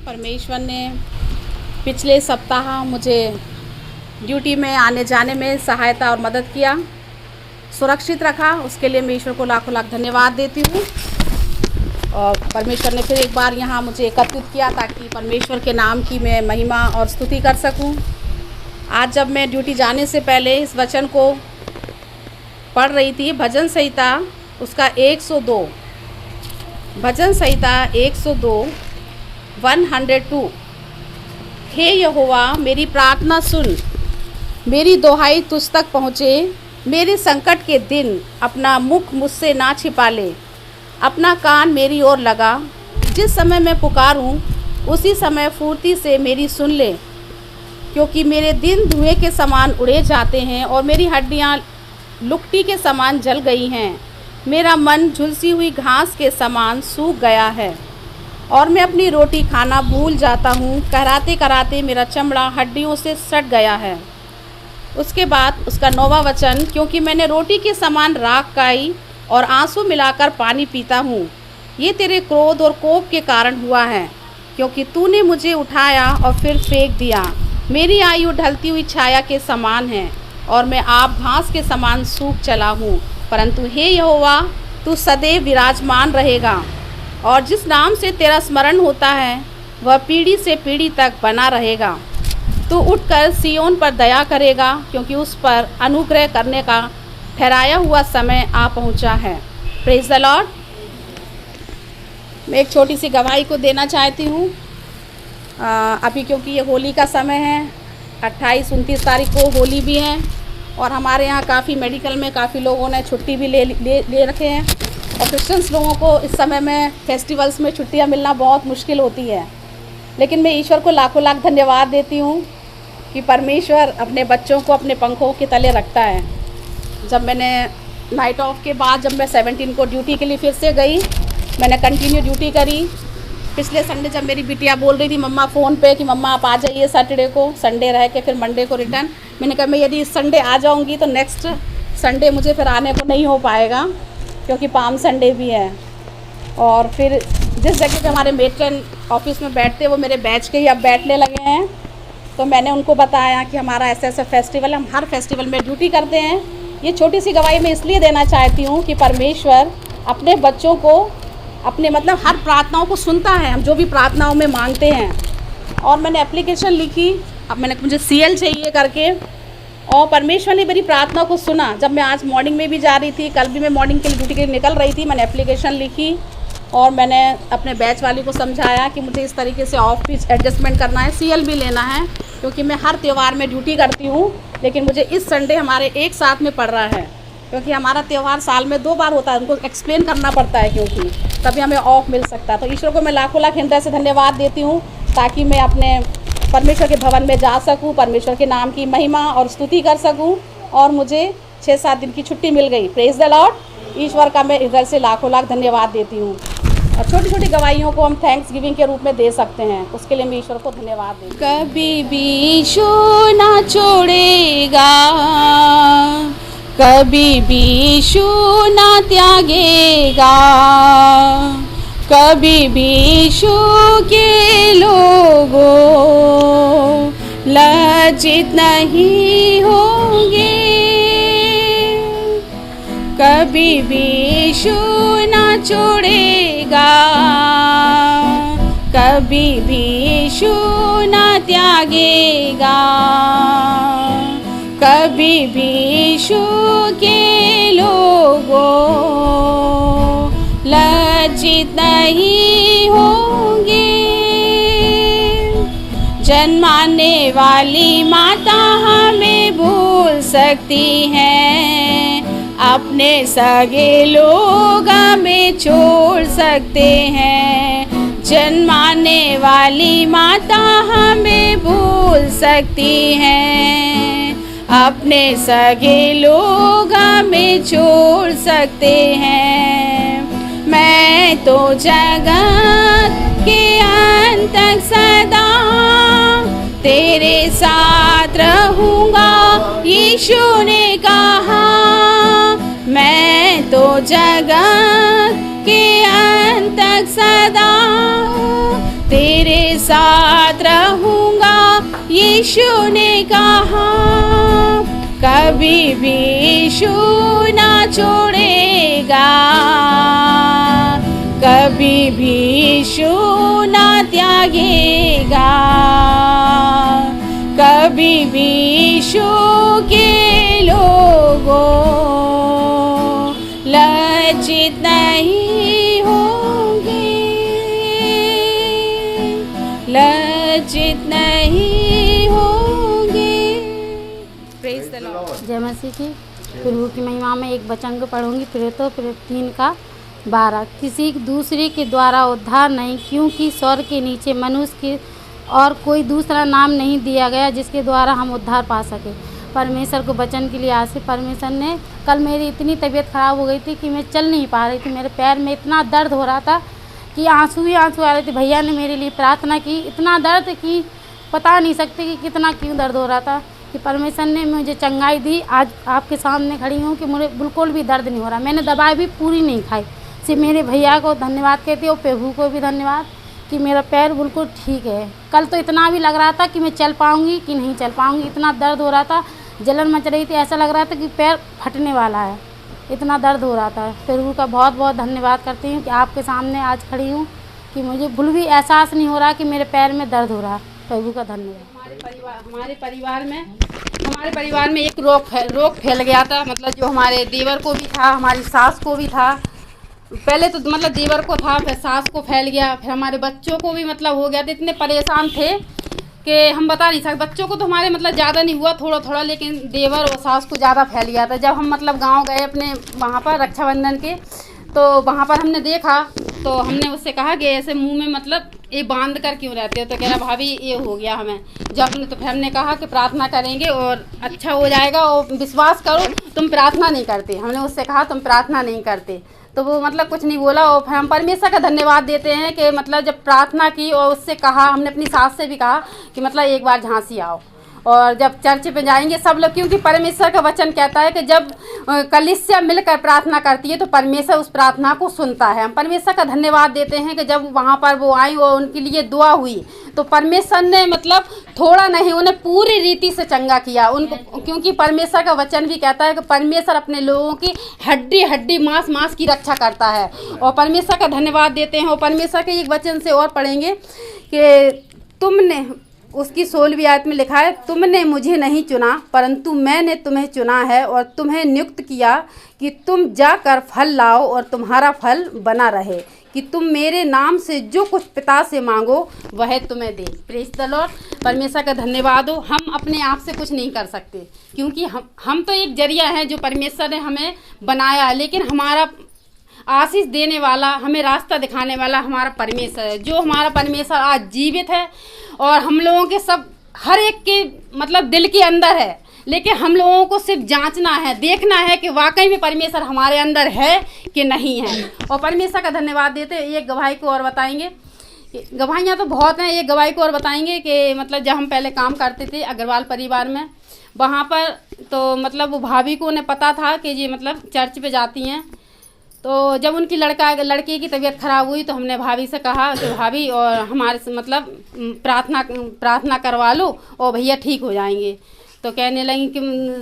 परमेश्वर ने पिछले सप्ताह मुझे ड्यूटी में आने जाने में सहायता और मदद किया, सुरक्षित रखा। उसके लिए मैं ईश्वर को लाखों लाख धन्यवाद देती हूँ। और परमेश्वर ने फिर एक बार यहाँ मुझे एकत्रित किया ताकि परमेश्वर के नाम की मैं महिमा और स्तुति कर सकूँ। आज जब मैं ड्यूटी जाने से पहले इस वचन को पढ़ रही थी, भजन संहिता उसका 102, भजन संहिता 102 102। हे यहोवा, मेरी प्रार्थना सुन, मेरी दुहाई तुझ तक पहुँचे। मेरे संकट के दिन अपना मुख मुझसे ना छिपा ले, अपना कान मेरी ओर लगा। जिस समय मैं पुकारूं उसी समय फुर्ती से मेरी सुन ले, क्योंकि मेरे दिन धुएं के समान उड़े जाते हैं और मेरी हड्डियां लुकटी के समान जल गई हैं। मेरा मन झुलसी हुई घास के समान सूख गया है और मैं अपनी रोटी खाना भूल जाता हूँ। कराते कराते मेरा चमड़ा हड्डियों से सट गया है। उसके बाद उसका 9वां वचन, क्योंकि मैंने रोटी के समान राख खाई और आंसू मिलाकर पानी पीता हूँ। ये तेरे क्रोध और कोप के कारण हुआ है, क्योंकि तूने मुझे उठाया और फिर फेंक दिया। मेरी आयु ढलती हुई छाया के समान है और मैं आप घास के समान सूख चला हूँ। परंतु हे यहोवा, तू सदैव विराजमान रहेगा और जिस नाम से तेरा स्मरण होता है वह पीढ़ी से पीढ़ी तक बना रहेगा। तू उठकर सियोन पर दया करेगा, क्योंकि उस पर अनुग्रह करने का ठहराया हुआ समय आ पहुंचा है। Praise the Lord. मैं एक छोटी सी गवाही को देना चाहती हूँ। अभी क्योंकि ये होली का समय है, 28-29 तारीख को होली भी है और हमारे यहाँ काफ़ी मेडिकल में काफ़ी लोगों ने छुट्टी भी ले रखे हैं। और क्रिश्चियंस लोगों को इस समय में फेस्टिवल्स में छुट्टियाँ मिलना बहुत मुश्किल होती है, लेकिन मैं ईश्वर को लाखों लाख धन्यवाद देती हूँ कि परमेश्वर अपने बच्चों को अपने पंखों के तले रखता है। जब मैंने नाइट ऑफ के बाद जब मैं 17 को ड्यूटी के लिए फिर से गई, मैंने कंटिन्यू ड्यूटी करी। पिछले संडे जब मेरी बिटिया बोल रही थी मम्मा फ़ोन पे कि मम्मा आप आ जाइए सैटरडे को, संडे रह के फिर मंडे को रिटर्न, मैंने कहा मैं यदि इस संडे आ जाऊंगी तो नेक्स्ट संडे मुझे फिर आने को नहीं हो पाएगा, क्योंकि पाम संडे भी है। और फिर जिस जगह पे हमारे मेट्रन ऑफिस में बैठते वो मेरे बैच के ही अब बैठने लगे हैं। तो मैंने उनको बताया कि हमारा ऐसा फेस्टिवल, हम हर फेस्टिवल में ड्यूटी करते हैं। ये छोटी सी गवाही मैं इसलिए देना चाहती हूँ कि परमेश्वर अपने बच्चों को अपने हर प्रार्थनाओं को सुनता है, हम जो भी प्रार्थनाओं में मांगते हैं। और मैंने एप्लीकेशन लिखी, अब मुझे CL चाहिए करके, और परमेश्वर ने मेरी प्रार्थना को सुना। जब मैं आज मॉर्निंग में भी जा रही थी, कल भी मैं मॉर्निंग के लिए ड्यूटी के लिए निकल रही थी, मैंने एप्लीकेशन लिखी और मैंने अपने बैच वाली को समझाया कि मुझे इस तरीके से ऑफ भी एडजस्टमेंट करना है, CL भी लेना है, क्योंकि मैं हर त्यौहार में ड्यूटी करती हूँ। लेकिन मुझे इस संडे हमारे एक साथ में पड़ रहा है, क्योंकि हमारा त्यौहार साल में 2 बार होता है, उनको एक्सप्लेन करना पड़ता है, क्योंकि तभी हमें ऑफ मिल सकता है। तो ईश्वर को मैं लाखों लाख हृदय से धन्यवाद देती हूँ, ताकि मैं अपने परमेश्वर के भवन में जा सकूँ, परमेश्वर के नाम की महिमा और स्तुति कर सकूँ। और मुझे 6-7 दिन की छुट्टी मिल गई। Praise the Lord. ईश्वर का मैं हृदय से लाखों लाख धन्यवाद देती हूँ। और छोटी छोटी गवाहियों को हम थैंक्स गिविंग के रूप में दे सकते हैं, उसके लिए मैं ईश्वर को धन्यवाद देती हूँ। कभी भी ईशु ना छोड़ेगा, कभी भी ईशु ना त्यागेगा, कभी भी ईशु के लोगों लज्जित नहीं होंगे, कभी भी ईशु ना छोड़ेगा, कभी भी ईशु ना त्यागेगा, कभी भी ईशु के लोगों लज्जित नहीं होंगे। जन्माने वाली माता हमें भूल सकती हैं, अपने सगे लोग हमें छोड़ सकते हैं। जन्माने वाली माता हमें भूल सकती हैं, अपने सगे लोग हमें छोड़ सकते हैं। मैं तो जगत के अंत तक सदा तेरे साथ रहूँगा, यीशु ने कहा। जगत के अंत तक सदा तेरे साथ रहूँगा, यीशु ने कहा। कभी भी यीशु ना छोड़ेगा, कभी भी यीशु ना त्यागेगा, कभी भी यीशु के लोगों लज्जित नहीं होंगे, लज्जित नहीं होंगे। Praise the Lord. जय मसीह की। प्रभु की महिमा में एक वचन को पढ़ूंगी, प्रेरितों 3:12। किसी दूसरे के द्वारा उद्धार नहीं, क्योंकि स्वर्ग के नीचे मनुष्य के और कोई दूसरा नाम नहीं दिया गया जिसके द्वारा हम उद्धार पा सके। परमेश्वर को वचन के लिए आज से परमेश्वर ने, कल मेरी इतनी तबीयत ख़राब हो गई थी कि मैं चल नहीं पा रही थी, मेरे पैर में इतना दर्द हो रहा था कि आंसू ही आंसू आ रहे थे। भैया ने मेरे लिए प्रार्थना की, इतना दर्द कि बता नहीं सकते कि कितना क्यों दर्द हो रहा था, कि परमेश्वर ने मुझे चंगाई दी। आज आपके सामने खड़ी हूँ कि मुझे बिल्कुल भी दर्द नहीं हो रहा। मैंने दवाई भी पूरी नहीं खाई। सिर्फ मेरे भैया को धन्यवाद कहती हूँ, प्रभु को भी धन्यवाद कि मेरा पैर बिल्कुल ठीक है। कल तो इतना भी लग रहा था कि मैं चल पाऊँगी कि नहीं चल पाऊँगी, इतना दर्द हो रहा था, जलन मच रही थी, ऐसा लग रहा था कि पैर फटने वाला है, इतना दर्द हो रहा था। प्रभु का बहुत बहुत धन्यवाद करती हूँ कि आपके सामने आज खड़ी हूँ, कि मुझे बिल्कुल भी एहसास नहीं हो रहा कि मेरे पैर में दर्द हो रहा। प्रभु का धन्यवाद। हमारे परिवार में एक रोग फैल गया था, मतलब जो हमारे देवर को भी था, हमारी सास को भी था। पहले तो मतलब देवर को था, फिर सास को फैल गया, फिर हमारे बच्चों को भी मतलब हो गया था। इतने परेशान थे कि हम बता नहीं सकते। बच्चों को तो हमारे मतलब ज़्यादा नहीं हुआ, थोड़ा थोड़ा, लेकिन देवर और सास को ज़्यादा फैल गया था। जब हम मतलब गांव गए अपने वहाँ पर रक्षाबंधन के, तो वहाँ पर हमने देखा, तो हमने उससे कहा कि ऐसे मुंह में मतलब ये बांध कर क्यों रहते हो, तो कह रहा भाभी ये हो गया हमें। जब हमने तो फिर हमने कहा कि प्रार्थना करेंगे और अच्छा हो जाएगा, और विश्वास करो तुम प्रार्थना नहीं करते। हमने उससे कहा तुम प्रार्थना नहीं करते, तो वो मतलब कुछ नहीं बोला। और फिर हम परमेश्वर का धन्यवाद देते हैं कि मतलब जब प्रार्थना की और उससे कहा, हमने अपनी सास से भी कहा कि मतलब एक बार झांसी आओ, और जब चर्च पे जाएंगे सब लोग, क्योंकि परमेश्वर का वचन कहता है कि जब कलीसिया मिलकर प्रार्थना करती है तो परमेश्वर उस प्रार्थना को सुनता है। हम परमेश्वर का धन्यवाद देते हैं कि जब वहाँ पर वो आई और उनके लिए दुआ हुई, तो परमेश्वर ने मतलब थोड़ा नहीं, उन्हें पूरी रीति से चंगा किया उनको, क्योंकि परमेश्वर का वचन भी कहता है कि परमेश्वर अपने लोगों की हड्डी हड्डी मांस मांस की रक्षा करता है। और परमेश्वर का धन्यवाद देते हैं। और परमेश्वर के एक वचन से और पढ़ेंगे कि तुमने, उसकी 16वीं आयत में लिखा है, तुमने मुझे नहीं चुना परंतु मैंने तुम्हें चुना है और तुम्हें नियुक्त किया कि तुम जाकर फल लाओ और तुम्हारा फल बना रहे, कि तुम मेरे नाम से जो कुछ पिता से मांगो वह तुम्हें दे। Praise the Lord. परमेश्वर का धन्यवाद हो। हम अपने आप से कुछ नहीं कर सकते, क्योंकि हम तो एक जरिया है जो परमेश्वर ने हमें बनाया है, लेकिन हमारा आशीष देने वाला, हमें रास्ता दिखाने वाला हमारा परमेश्वर है। जो हमारा परमेश्वर आज जीवित है और हम लोगों के सब हर एक के मतलब दिल के अंदर है, लेकिन हम लोगों को सिर्फ जांचना है, देखना है कि वाकई में परमेश्वर हमारे अंदर है कि नहीं है। और परमेश्वर का धन्यवाद देते एक गवाही को और बताएंगे। गवाहियाँ तो बहुत हैं, एक गवाही को और बताएंगे कि मतलब जब हम पहले काम करते थे अग्रवाल परिवार में, वहाँ पर तो मतलब वो भाभी को उन्हें पता था कि ये मतलब चर्च पे जाती हैं। तो जब उनकी लड़के की तबीयत ख़राब हुई तो हमने भाभी से कहा कि भाभी और हमारे से मतलब प्रार्थना करवा लो और भैया ठीक हो जाएंगे। तो कहने लगी कि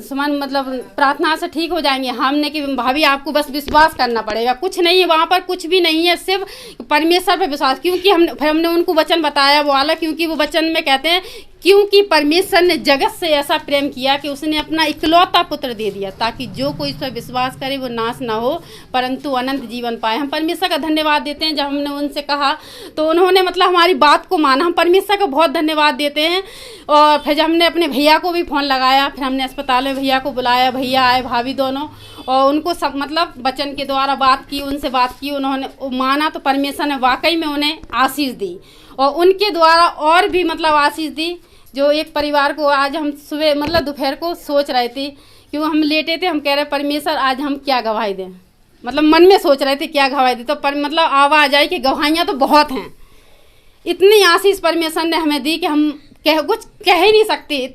सुमन मतलब प्रार्थना से ठीक हो जाएंगे। हमने कि भाभी आपको बस विश्वास करना पड़ेगा, कुछ नहीं है वहाँ पर, कुछ भी नहीं है, सिर्फ परमेश्वर पे विश्वास। क्योंकि हमने उनको वचन बताया वो वाला, क्योंकि वो वचन में कहते हैं क्योंकि परमेश्वर ने जगत से ऐसा प्रेम किया कि उसने अपना इकलौता पुत्र दे दिया, ताकि जो कोई इस पर विश्वास करे वो नाश ना हो परंतु अनंत जीवन पाए। हम परमेश्वर का धन्यवाद देते हैं। जब हमने उनसे कहा तो उन्होंने मतलब हमारी बात को माना। हम परमेश्वर का बहुत धन्यवाद देते हैं। और फिर जब हमने अपने भैया को भी फ़ोन लगाया, फिर हमने अस्पताल में भैया को बुलाया, भैया आए, भाभी दोनों, और उनको सब मतलब वचन के द्वारा बात की, उनसे बात की, उन्होंने माना, तो परमेश्वर ने वाकई में उन्हें आशीष दी। और उनके द्वारा और भी मतलब आशीष दी। जो एक परिवार को आज हम सुबह मतलब दोपहर को सोच रहे थे, क्यों हम लेटे थे, हम कह रहे परमेश्वर आज हम क्या गवाही दें, मतलब मन में सोच रहे थे क्या गवाही दें। तो मतलब आवाज़ आई कि गवाहियाँ तो बहुत हैं। इतनी आशीष परमेश्वर ने हमें दी कि हम कुछ कह ही नहीं सकते।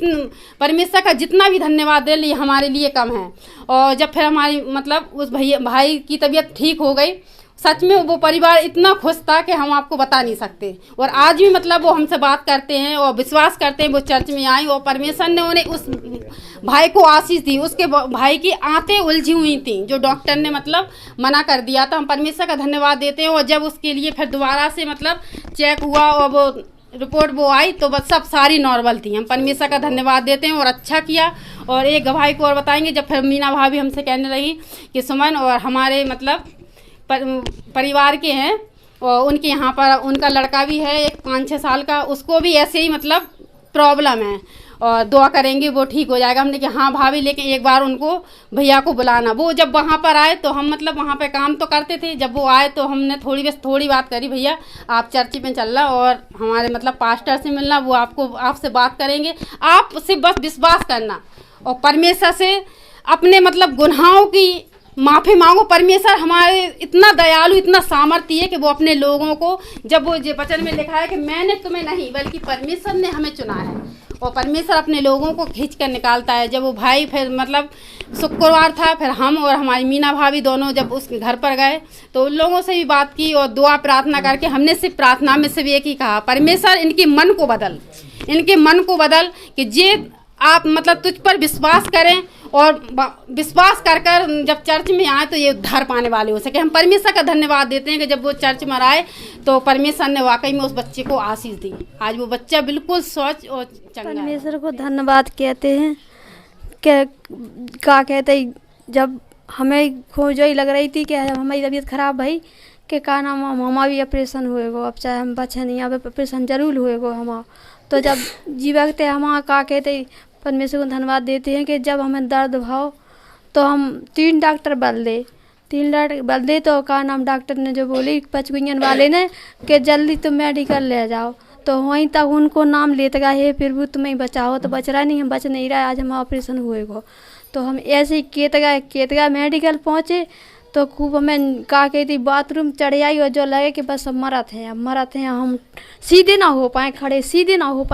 परमेश्वर का जितना भी धन्यवाद दे लिए हमारे लिए कम है। और जब फिर हमारी मतलब उस भाई की तबीयत ठीक हो गई, सच में वो परिवार इतना खुश था कि हम आपको बता नहीं सकते। और आज भी मतलब वो हमसे बात करते हैं और विश्वास करते हैं वो चर्च में आई और परमेश्वर ने उन्हें उस भाई को आशीष दी। उसके भाई की आंतें उलझी हुई थी जो डॉक्टर ने मतलब मना कर दिया था। हम परमेश्वर का धन्यवाद देते हैं। और जब उसके लिए फिर दोबारा से मतलब चेक हुआ और वो रिपोर्ट वो आई तो बस सब सारी नॉर्मल थी। हम परमेश्वर का धन्यवाद देते हैं और अच्छा किया। और एक गवाही को और बताएंगे, जब फिर मीना भाभी हमसे कहने लगी कि सुमन और हमारे मतलब परिवार के हैं और उनके यहाँ पर उनका लड़का भी है एक 5-6 साल का, उसको भी ऐसे ही मतलब प्रॉब्लम है और दुआ करेंगे वो ठीक हो जाएगा। हमने कहा हाँ भाभी, लेकिन एक बार उनको भैया को बुलाना। वो जब वहाँ पर आए तो हम मतलब वहाँ पे काम तो करते थे, जब वो आए तो हमने थोड़ी बात करी, भैया आप चर्च में चलना और हमारे मतलब पास्टर से मिलना, वो आपसे बात करेंगे, आप उससे बस विश्वास करना और परमेश्वर से अपने मतलब गुनाहों की माफ़ी मांगो। परमेश्वर हमारे इतना दयालु, इतना सामर्थ्य है कि वो अपने लोगों को, जब वो ये वचन में लिखा है कि मैंने तुम्हें नहीं बल्कि परमेश्वर ने हमें चुना है और परमेश्वर अपने लोगों को खींच कर निकालता है। जब वो भाई फिर मतलब शुक्रवार था, फिर हम और हमारी मीना भाभी दोनों जब उसके घर पर गए तो उन लोगों से भी बात की और दुआ प्रार्थना करके हमने सिर्फ प्रार्थना में सिर्फ एक ही कहा, परमेश्वर इनके मन को बदल कि जे आप मतलब तुझ पर विश्वास करें और विश्वास कर जब चर्च में आए तो ये उद्धार पाने वाले हो सके। हम परमेश्वर का धन्यवाद देते हैं कि जब वो चर्च में आए तो परमेश्वर ने वाकई में उस बच्चे को आशीष दी। आज वो बच्चा बिल्कुल स्वच्छ और चंगा है। परमेश्वर को धन्यवाद कहते हैं। क्या कहते हैं, जब हमें खोजो ही लग रही थी कि हमारी तबीयत खराब भई कि का नाम हमारा भी ऑपरेशन हुएगो, अब चाहे हम बचे नहीं अब ऑपरेशन जरूर हुएगो हमारा। तो जब जीवकते हमारा का कहते परमेश्वर को धन्यवाद देते हैं कि जब हमें दर्द भाव तो हम 3 डॉक्टर बदल दे तो का नाम डॉक्टर ने जो बोली पचगुंजन वाले ने कि जल्दी तुम मेडिकल ले जाओ, तो वहीं तक उनको नाम लेते गए हे फिर भी तुम्हें बचाओ, तो बच रहा नहीं, हम बच नहीं रहा, आज हमारा ऑपरेशन हुएगा। तो हम ऐसे ही केतगा मेडिकल पहुँचे तो खूब हमें का कहती बाथरूम चढ़ आई और जो लगे कि बस अब मरत हैं हम सीधे ना हो पाए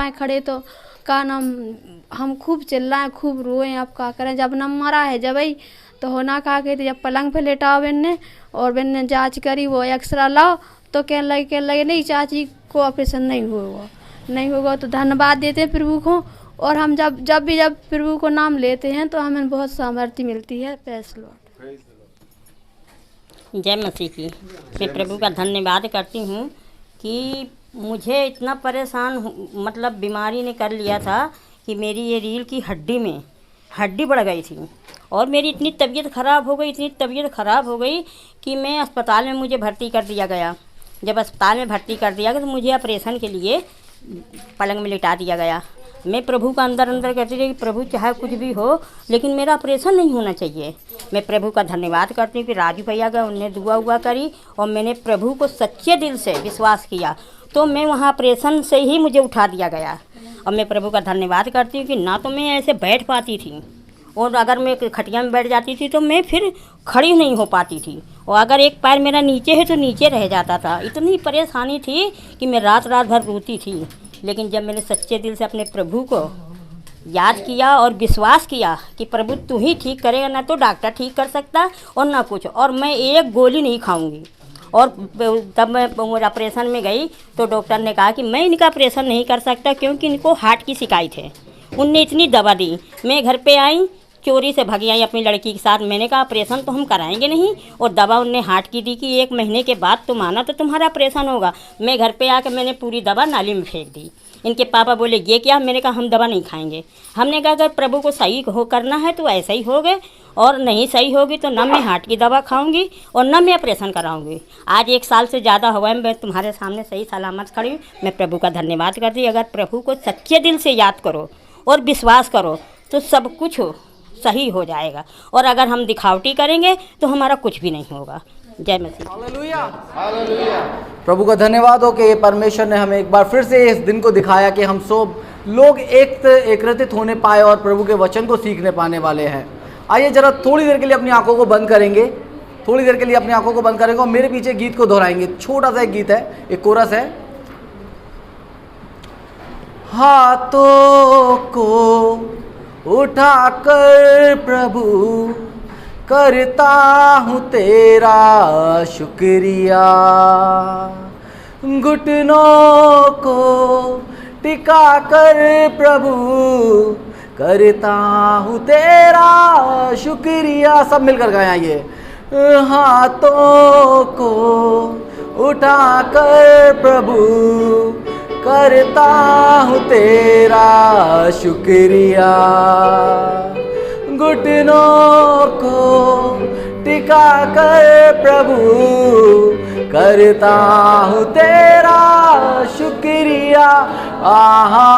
खड़े तो का नाम हम खूब चिल्लाएं खूब रोएं, अब क्या करें। जब न मरा है जब ही तो होना कहा कहते जब पलंग पे लेटाओ बेन ने जांच करी वो एक्सरा लाओ तो कहने लगे नहीं चाची को ऑपरेशन नहीं होगा। तो धन्यवाद देते हैं प्रभु को। और हम जब भी प्रभु को नाम लेते हैं तो हमें बहुत सामर्थ्य मिलती है। Praise Lord. जय मसीह की। मैं प्रभु का धन्यवाद करती हूँ कि मुझे इतना परेशान मतलब बीमारी ने कर लिया था कि मेरी ये रीढ़ की हड्डी बढ़ गई थी और मेरी इतनी तबीयत ख़राब हो गई कि मैं अस्पताल में मुझे भर्ती कर दिया गया। जब अस्पताल में भर्ती कर दिया गया तो मुझे ऑपरेशन के लिए पलंग में लिटा दिया गया। मैं प्रभु का अंदर कहती रही कि प्रभु चाहे कुछ भी हो लेकिन मेरा ऑपरेशन नहीं होना चाहिए। मैं प्रभु का धन्यवाद करती हूँ कि राजू भैया गए, उनने दुआ करी और मैंने प्रभु को सच्चे दिल से विश्वास किया तो मैं वहाँ ऑपरेशन से ही मुझे उठा दिया गया। और मैं प्रभु का धन्यवाद करती हूँ कि ना तो मैं ऐसे बैठ पाती थी और अगर मैं खटिया में बैठ जाती थी तो मैं फिर खड़ी नहीं हो पाती थी और अगर एक पैर मेरा नीचे है तो नीचे रह जाता था। इतनी परेशानी थी कि मैं रात भर रोती थी। लेकिन जब मैंने सच्चे दिल से अपने प्रभु को याद किया और विश्वास किया कि प्रभु तू ही ठीक करेगा, ना तो डॉक्टर ठीक कर सकता और ना कुछ, और मैं एक गोली नहीं खाऊंगी। और तब मैं ऑपरेशन में गई तो डॉक्टर ने कहा कि मैं इनका ऑपरेशन नहीं कर सकता क्योंकि इनको हार्ट की शिकायत है। उनने इतनी दवा दी, मैं घर पे आई चोरी से भागी आई अपनी लड़की के साथ। मैंने कहा ऑपरेशन तो हम कराएंगे नहीं, और दवा उनने हार्ट की दी कि 1 महीने के बाद तुम आना तो तुम्हारा ऑपरेशन होगा। मैं घर पे आकर मैंने पूरी दवा नाली में फेंक दी। इनके पापा बोले ये क्या? मैंने कहा हम दवा नहीं खाएंगे। हमने कहा अगर प्रभु को सही हो करना है तो ऐसा ही हो गए, और नहीं सही होगी तो ना मैं हार्ट की दवा खाऊंगी और ना मैं ऑपरेशन कराऊंगी। आज 1 साल से ज़्यादा हुआ है मैं तुम्हारे सामने सही सलामत खड़ी हूँ। मैं प्रभु का धन्यवाद करती हूँ। अगर प्रभु को सच्चे दिल से याद करो और विश्वास करो तो सब कुछ सही हो जाएगा, और अगर हम दिखावटी करेंगे तो हमारा कुछ भी नहीं होगा। जय मसीह। Hallelujah, hallelujah. प्रभु का धन्यवाद हो कि परमेश्वर ने हमें एक बार फिर से इस दिन को दिखाया कि हम सब लोग एकत्रित होने पाए और प्रभु के वचन को सीखने पाने वाले हैं। आइए जरा थोड़ी देर के लिए अपनी आंखों को बंद करेंगे, और मेरे पीछे गीत को दोहराएंगे। छोटा सा एक गीत है, एक कोरस है। हाथों को उठाकर प्रभु करता हूँ तेरा शुक्रिया, घुटनों को टिका कर प्रभु करता हूँ तेरा शुक्रिया। सब मिलकर गाएं आइए। हाथों को उठाकर प्रभु करता हूँ तेरा शुक्रिया, घुटनों को टिका कर प्रभु करता हूँ तेरा शुक्रिया। आहा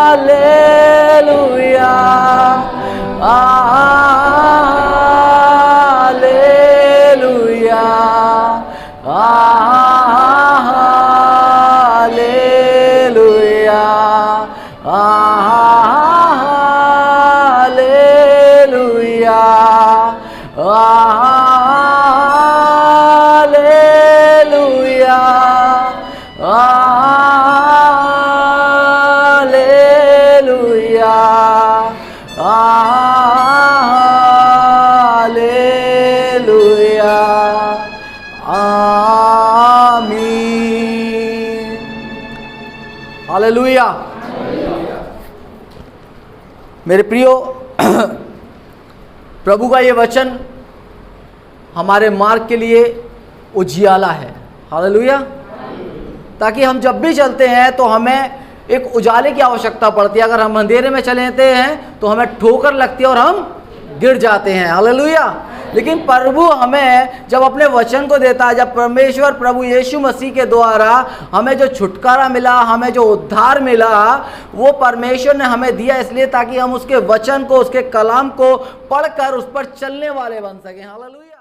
hallelujah, hallelujah, hallelujah, hallelujah, hallelujah, hallelujah, hallelujah, आमीन। हालेलुया। मेरे प्रियो, प्रभु का ये वचन हमारे मार्ग के लिए उजियाला है। हालेलुया। ताकि हम जब भी चलते हैं तो हमें एक उजाले की आवश्यकता पड़ती है। अगर हम अंधेरे में चलते हैं तो हमें ठोकर लगती है और हम गिर जाते हैं। हालेलुया। लेकिन प्रभु हमें जब अपने वचन को देता है, जब परमेश्वर प्रभु यीशु मसीह के द्वारा हमें जो छुटकारा मिला, हमें जो उद्धार मिला, वो परमेश्वर ने हमें दिया इसलिए ताकि हम उसके वचन को, उसके कलाम को पढ़कर उस पर चलने वाले बन सकें। हालेलुया।